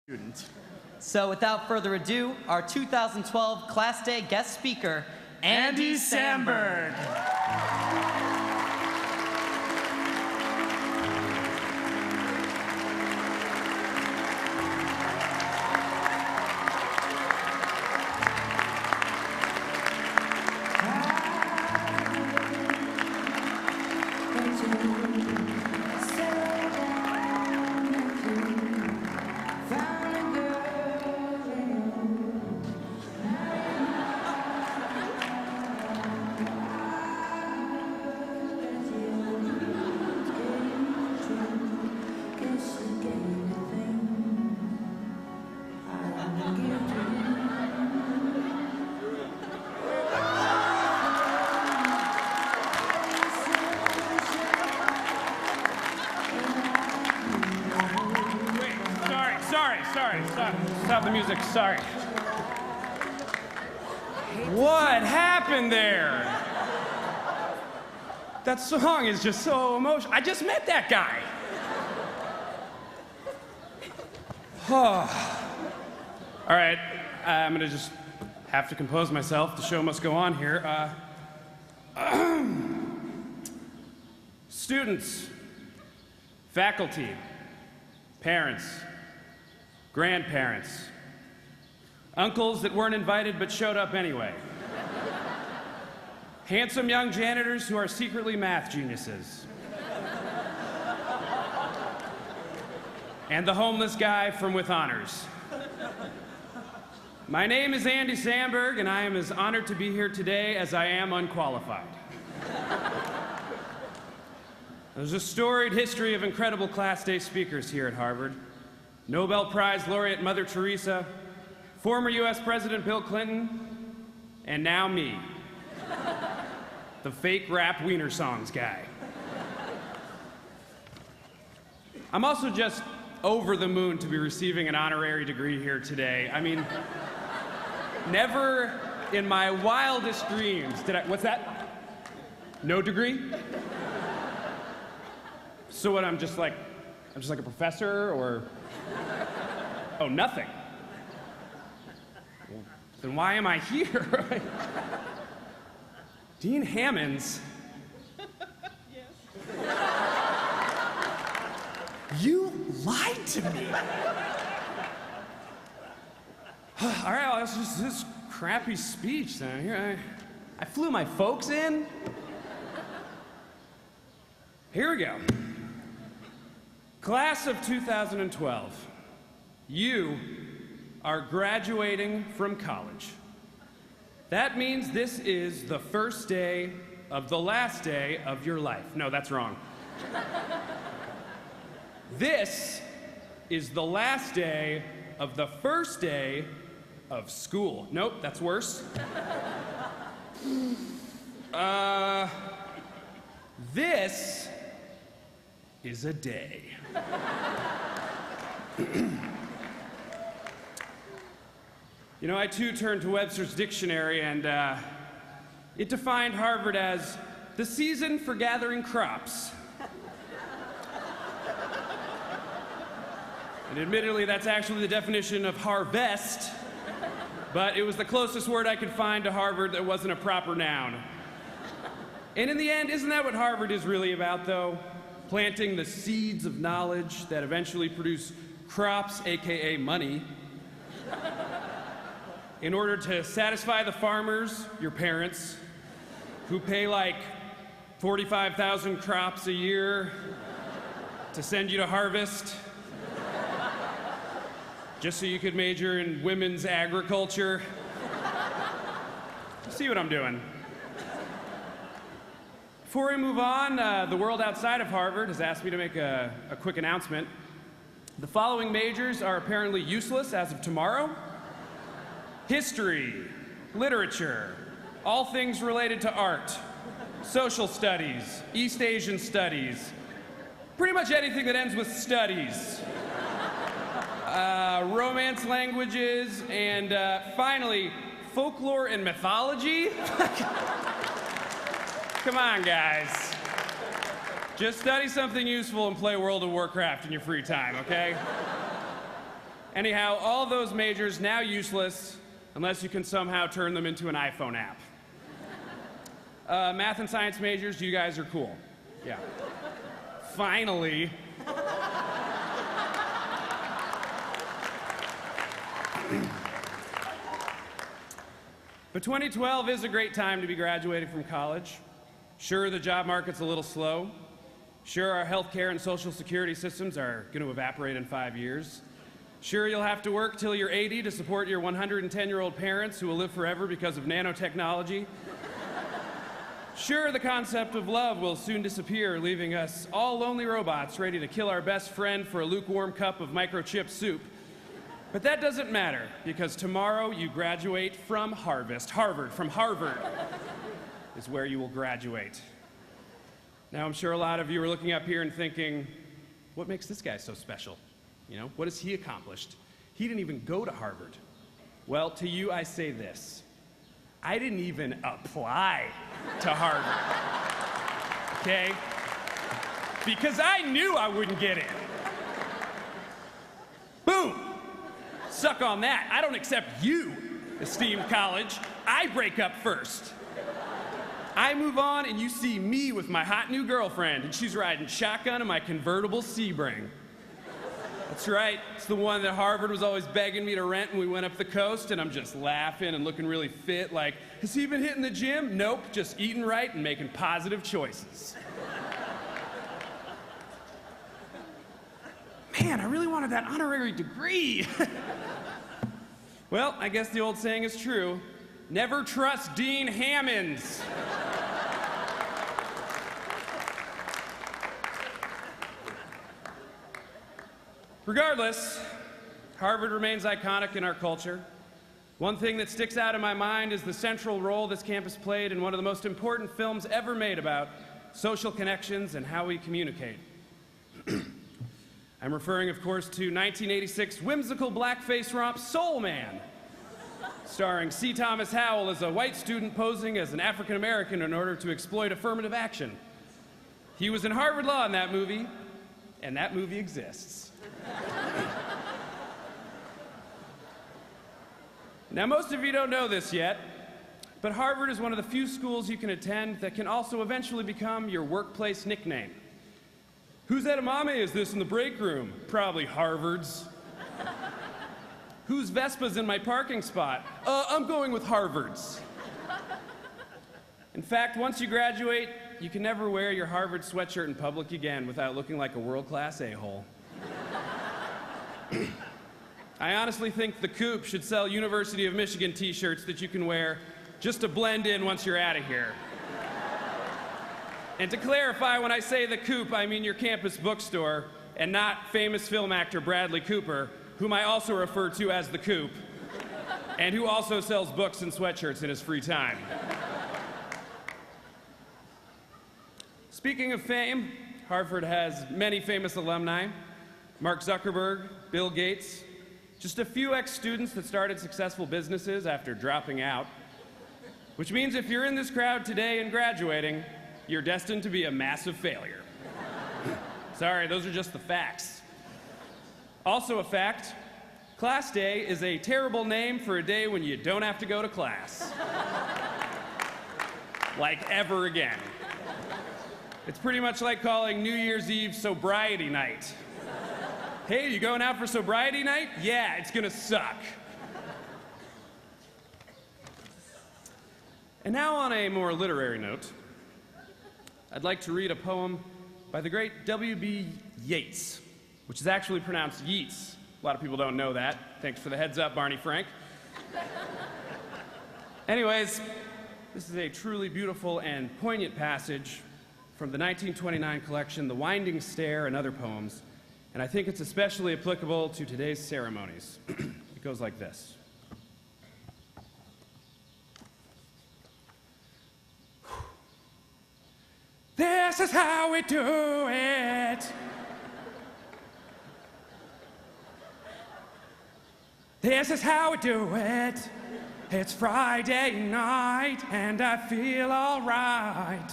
Student. So without further ado, our 2012 Class Day guest speaker, Andy Samberg. Stop the music, sorry. What happened there? That song is just so emotional. I just met that guy. All right, I'm gonna just have to compose myself. The show must go on here. Students, faculty, parents, grandparents, uncles that weren't invited but showed up anyway, handsome young janitors who are secretly math geniuses, and the homeless guy from With Honors. My name is Andy Samberg, and I am as honored to be here today as I am unqualified. There's a storied history of incredible Class Day speakers here at Harvard. Nobel Prize laureate Mother Teresa, former US President Bill Clinton, and now me, the fake rap wiener songs guy. I'm also just over the moon to be receiving an honorary degree here today. I mean, never in my wildest dreams did I, what's that? No degree? So what, I'm just like a professor, or? Oh, nothing. Well, then why am I here? Dean Hammonds? Yes. You lied to me. All right, well, this is this crappy speech then. Here, I flew my folks in. Here we go. Class of 2012, you are graduating from college. That means this is the first day of the last day of your life. No, that's wrong. This is the last day of the first day of school. Nope, that's worse. This is a day. You know, I too turned to Webster's dictionary, and it defined Harvard as the season for gathering crops. And admittedly, that's actually the definition of harvest, but it was the closest word I could find to Harvard that wasn't a proper noun. And in the end, isn't that what Harvard is really about, though? Planting the seeds of knowledge that eventually produce crops, AKA money, in order to satisfy the farmers, your parents, who pay like 45,000 crops a year to send you to harvest, just so you could major in women's agriculture. See what I'm doing? Before we move on, the world outside of Harvard has asked me to make a quick announcement. The following majors are apparently useless as of tomorrow: history, literature, all things related to art, social studies, East Asian studies, pretty much anything that ends with studies, romance languages, and finally, folklore and mythology. Come on, guys. Just study something useful and play World of Warcraft in your free time, okay? Anyhow, all those majors now useless unless you can somehow turn them into an iPhone app. Math and science majors, you guys are cool. Yeah. Finally. But 2012 is a great time to be graduating from college. Sure, the job market's a little slow. Sure, our healthcare and social security systems are going to evaporate in 5 years. Sure, you'll have to work till you're 80 to support your 110-year-old parents who will live forever because of nanotechnology. Sure, the concept of love will soon disappear, leaving us all lonely robots ready to kill our best friend for a lukewarm cup of microchip soup. But that doesn't matter, because tomorrow you graduate from Harvard, from Harvard is where you will graduate. Now, I'm sure a lot of you are looking up here and thinking, what makes this guy so special? You know, what has he accomplished? He didn't even go to Harvard. Well, to you, I say this. I didn't even apply to Harvard, okay? Because I knew I wouldn't get in. Boom! Suck on that. I don't accept you, esteemed college. I break up first. I move on, and you see me with my hot new girlfriend, and she's riding shotgun in my convertible Sebring. That's right. It's the one that Harvard was always begging me to rent when we went up the coast, and I'm just laughing and looking really fit, like, has he been hitting the gym? Nope, just eating right and making positive choices. Man, I really wanted that honorary degree. Well, I guess the old saying is true. Never trust Dean Hammonds. Regardless, Harvard remains iconic in our culture. One thing that sticks out in my mind is the central role this campus played in one of the most important films ever made about social connections and how we communicate. I'm referring, of course, to 1986 whimsical blackface romp Soul Man, starring C. Thomas Howell as a white student posing as an African American in order to exploit affirmative action. He was in Harvard Law in that movie, and that movie exists. Now, most of you don't know this yet, but Harvard is one of the few schools you can attend that can also eventually become your workplace nickname. Whose edamame is this in the break room? Probably Harvard's. Whose Vespa's in my parking spot? I'm going with Harvard's. In fact, once you graduate, you can never wear your Harvard sweatshirt in public again without looking like a world-class a-hole. I honestly think the Coop should sell University of Michigan t-shirts that you can wear just to blend in once you're out of here. And to clarify, when I say the Coop, I mean your campus bookstore, and not famous film actor Bradley Cooper, whom I also refer to as the Coop, and who also sells books and sweatshirts in his free time. Speaking of fame, Harvard has many famous alumni. Mark Zuckerberg, Bill Gates, just a few ex-students that started successful businesses after dropping out. Which means if you're in this crowd today and graduating, you're destined to be a massive failure. Sorry, those are just the facts. Also a fact, Class Day is a terrible name for a day when you don't have to go to class. Like ever again. It's pretty much like calling New Year's Eve Sobriety Night. Hey, you going out for sobriety night? Yeah, it's gonna suck. And now on a more literary note, I'd like to read a poem by the great W.B. Yeats, which is actually pronounced Yeats. A lot of people don't know that. Thanks for the heads up, Barney Frank. Anyways, this is a truly beautiful and poignant passage from the 1929 collection, The Winding Stair and Other Poems, and I think it's especially applicable to today's ceremonies. It goes like this. This is how we do it. This is how we do it. It's Friday night and I feel all right.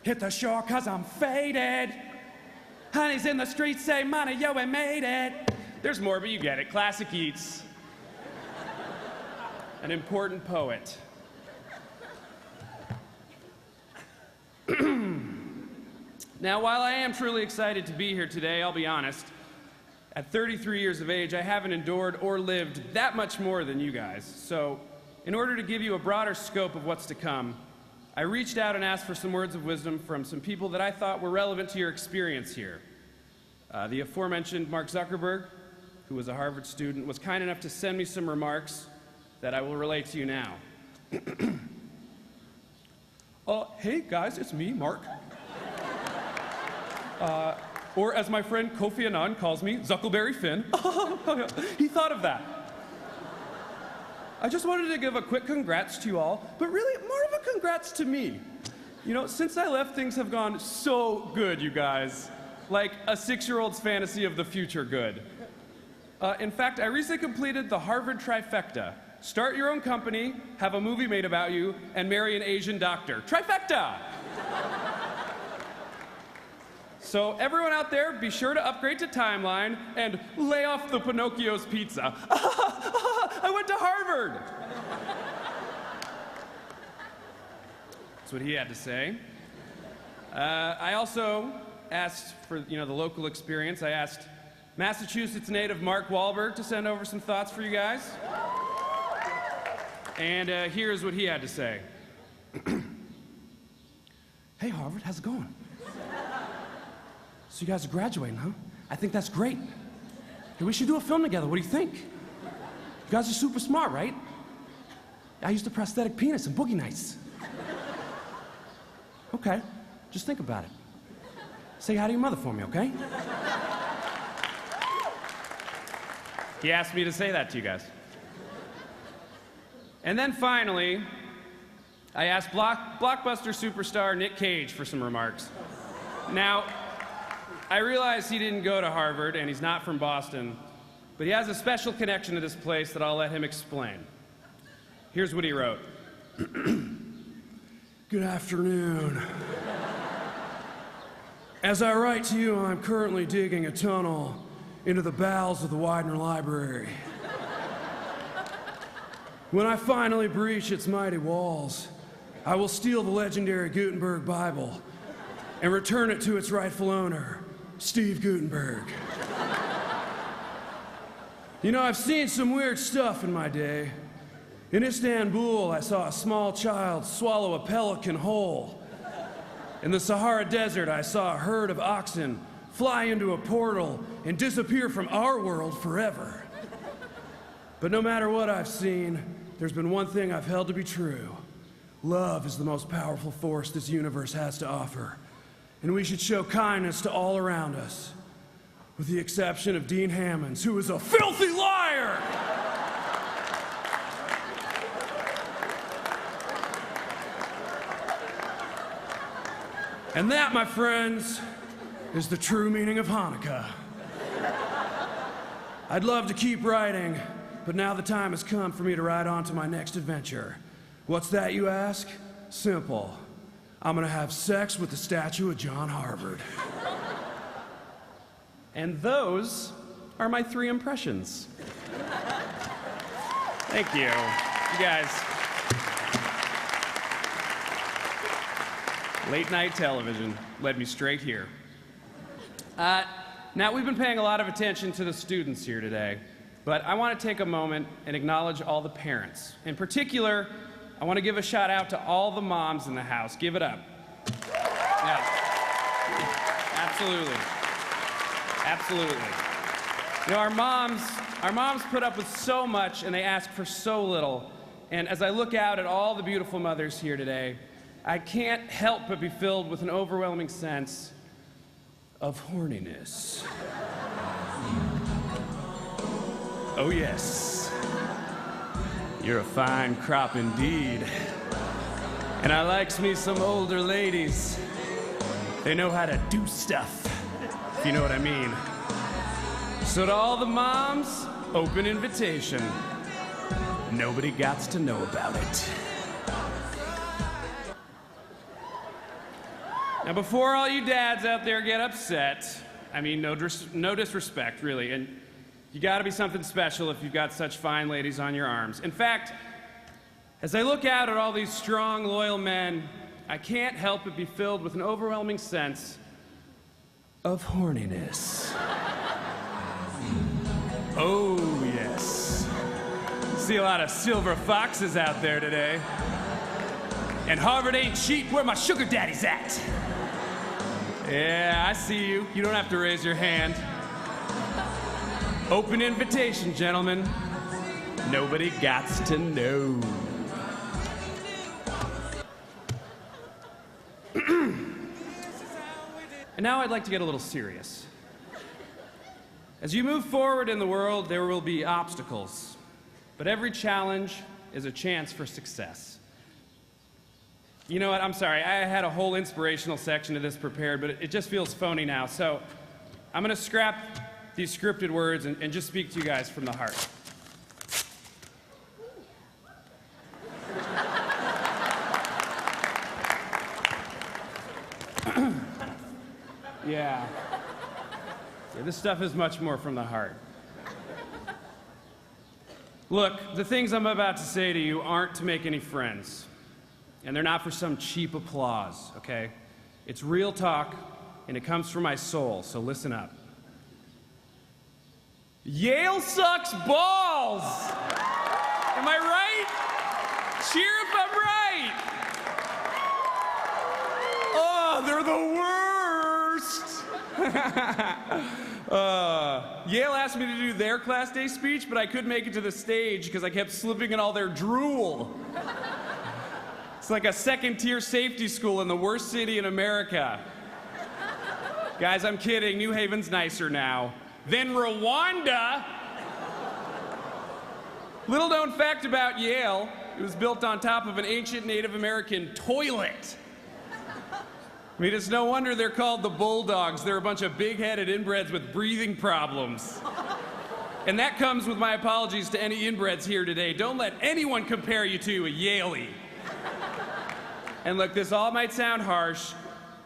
Hit the shore 'cause I'm faded. Honey's in the streets, say, money, yo, we made it. There's more, but you get it. Classic Eats. An important poet. Now, while I am truly excited to be here today, I'll be honest, at 33 years of age, I haven't endured or lived that much more than you guys. So, in order to give you a broader scope of what's to come, I reached out and asked for some words of wisdom from some people that I thought were relevant to your experience here. The aforementioned Mark Zuckerberg, who was a Harvard student, was kind enough to send me some remarks that I will relate to you now. Hey guys, it's me, Mark. Or as my friend Kofi Annan calls me, Zuckleberry Finn. He thought of that. I just wanted to give a quick congrats to you all, but really more of a congrats to me. You know, since I left, things have gone so good, you guys. Like a 6-year-old's fantasy of the future good. In fact, I recently completed the Harvard trifecta. Start your own company, have a movie made about you, and marry an Asian doctor. Trifecta! So everyone out there, be sure to upgrade to Timeline and lay off the Pinocchio's pizza. I went to Harvard! That's what he had to say. I also asked for, the local experience. I asked Massachusetts native Mark Wahlberg to send over some thoughts for you guys. And here's what he had to say. Hey, Harvard, how's it going? So you guys are graduating, huh? I think that's great. Hey, we should do a film together. What do you think? You guys are super smart, right? I used a prosthetic penis in Boogie Nights. Okay, just think about it. Say hi to your mother for me, okay? He asked me to say that to you guys. And then finally, I asked blockbuster superstar Nick Cage for some remarks. Now, I realize he didn't go to Harvard and he's not from Boston, but he has a special connection to this place that I'll let him explain. Here's what he wrote. Good afternoon. As I write to you, I'm currently digging a tunnel into the bowels of the Widener Library. When I finally breach its mighty walls, I will steal the legendary Gutenberg Bible and return it to its rightful owner, Steve Gutenberg. You know, I've seen some weird stuff in my day. In Istanbul, I saw a small child swallow a pelican whole. In the Sahara Desert, I saw a herd of oxen fly into a portal and disappear from our world forever. But no matter what I've seen, there's been one thing I've held to be true. Love is the most powerful force this universe has to offer. And we should show kindness to all around us, with the exception of Dean Hammonds, who is a filthy liar! And that, my friends, is the true meaning of Hanukkah. I'd love to keep writing, but now the time has come for me to ride on to my next adventure. What's that, you ask? Simple. I'm gonna have sex with the statue of John Harvard. And those are my 3 impressions. Thank you. You guys. Late night television led me straight here. Now, we've been paying a lot of attention to the students here today, but I want to take a moment and acknowledge all the parents. In particular, I want to give a shout out to all the moms in the house. Give it up. Yeah. Absolutely. Absolutely. You know, our moms put up with so much and they ask for so little. And as I look out at all the beautiful mothers here today, I can't help but be filled with an overwhelming sense of horniness. Oh yes, you're a fine crop indeed. And I likes me some older ladies. They know how to do stuff, if you know what I mean. So to all the moms, open invitation. Nobody gots to know about it. Now, before all you dads out there get upset, I mean, no disrespect, really, and you gotta be something special if you've got such fine ladies on your arms. In fact, as I look out at all these strong, loyal men, I can't help but be filled with an overwhelming sense of horniness. Oh, yes. See a lot of silver foxes out there today. And Harvard ain't cheap, where my sugar daddy's at. Yeah, I see you. You don't have to raise your hand. Open invitation, gentlemen. Nobody gots to know. And now I'd like to get a little serious. As you move forward in the world, there will be obstacles, but every challenge is a chance for success. You know what, I'm sorry, I had a whole inspirational section of this prepared, but it just feels phony now, so I'm gonna scrap these scripted words and just speak to you guys from the heart. Yeah, this stuff is much more from the heart. Look, the things I'm about to say to you aren't to make any friends. And they're not for some cheap applause, okay? It's real talk, and it comes from my soul, so listen up. Yale sucks balls! Am I right? Cheer if I'm right! Oh, they're the worst! Yale asked me to do their class day speech, but I couldn't make it to the stage because I kept slipping in all their drool. It's like a second-tier safety school in the worst city in America. Guys, I'm kidding. New Haven's nicer now. Then Rwanda. Little known fact about Yale, it was built on top of an ancient Native American toilet. I mean, it's no wonder they're called the Bulldogs. They're a bunch of big-headed inbreds with breathing problems. And that comes with my apologies to any inbreds here today. Don't let anyone compare you to a Yaley. And look, this all might sound harsh,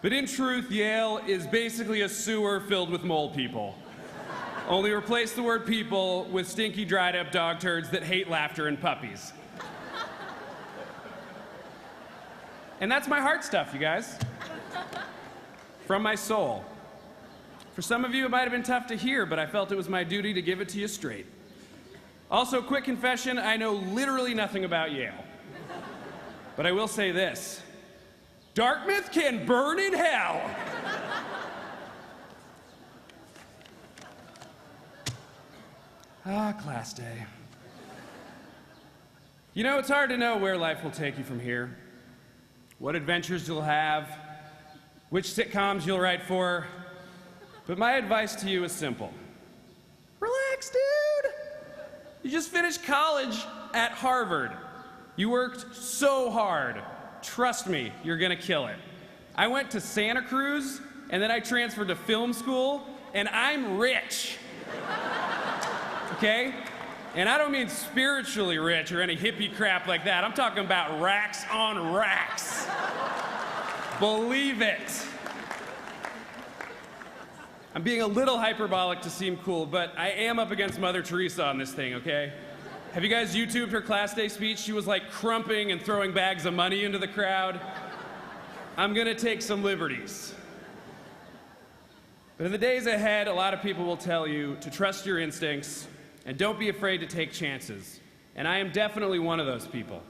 but in truth, Yale is basically a sewer filled with mole people. Only replace the word people with stinky, dried-up dog turds that hate laughter and puppies. And that's my heart stuff, you guys. From my soul. For some of you, it might have been tough to hear, but I felt it was my duty to give it to you straight. Also, quick confession, I know literally nothing about Yale. But I will say this, Dartmouth can burn in hell. Ah, class day. You know, it's hard to know where life will take you from here, what adventures you'll have, which sitcoms you'll write for, but my advice to you is simple. Relax, dude. You just finished college at Harvard. You worked so hard. Trust me, you're gonna kill it. I went to Santa Cruz, and then I transferred to film school, and I'm rich. Okay? And I don't mean spiritually rich or any hippie crap like that. I'm talking about racks on racks. Believe it. I'm being a little hyperbolic to seem cool, but I am up against Mother Teresa on this thing, okay? Have you guys YouTubed her class day speech? She was like crumping and throwing bags of money into the crowd. I'm gonna take some liberties. But in the days ahead, a lot of people will tell you to trust your instincts and don't be afraid to take chances. And I am definitely one of those people.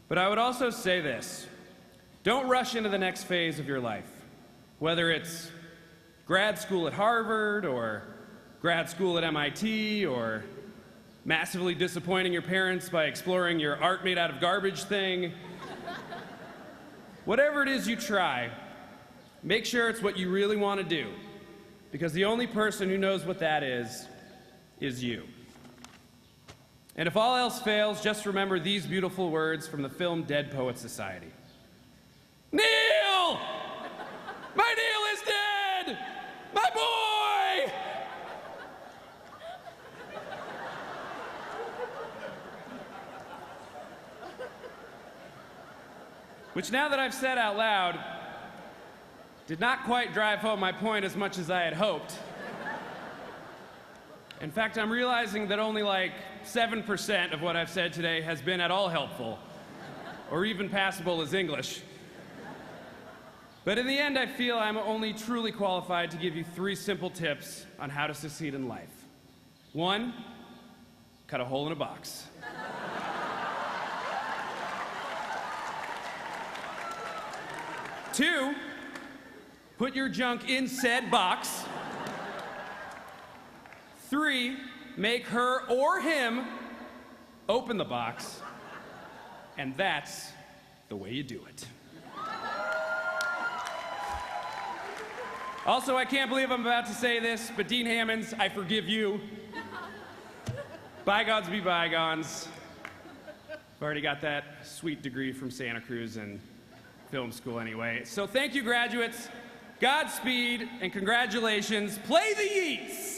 But I would also say this, don't rush into the next phase of your life. Whether it's grad school at Harvard or grad school at MIT or massively disappointing your parents by exploring your art made out of garbage thing. Whatever it is you try, make sure it's what you really want to do, because the only person who knows what that is you. And if all else fails, just remember these beautiful words from the film Dead Poets Society. Neil! My Neil is dead! My boy! Which now that I've said out loud, did not quite drive home my point as much as I had hoped. In fact, I'm realizing that only like 7% of what I've said today has been at all helpful, or even passable as English. But in the end, I feel I'm only truly qualified to give you 3 simple tips on how to succeed in life. 1, cut a hole in a box. 2, put your junk in said box. 3, make her or him open the box. And that's the way you do it. Also, I can't believe I'm about to say this, but Dean Hammonds, I forgive you. Bygones be bygones. I've already got that sweet degree from Santa Cruz in film school anyway. So thank you, graduates. Godspeed and congratulations. Play the Yeats!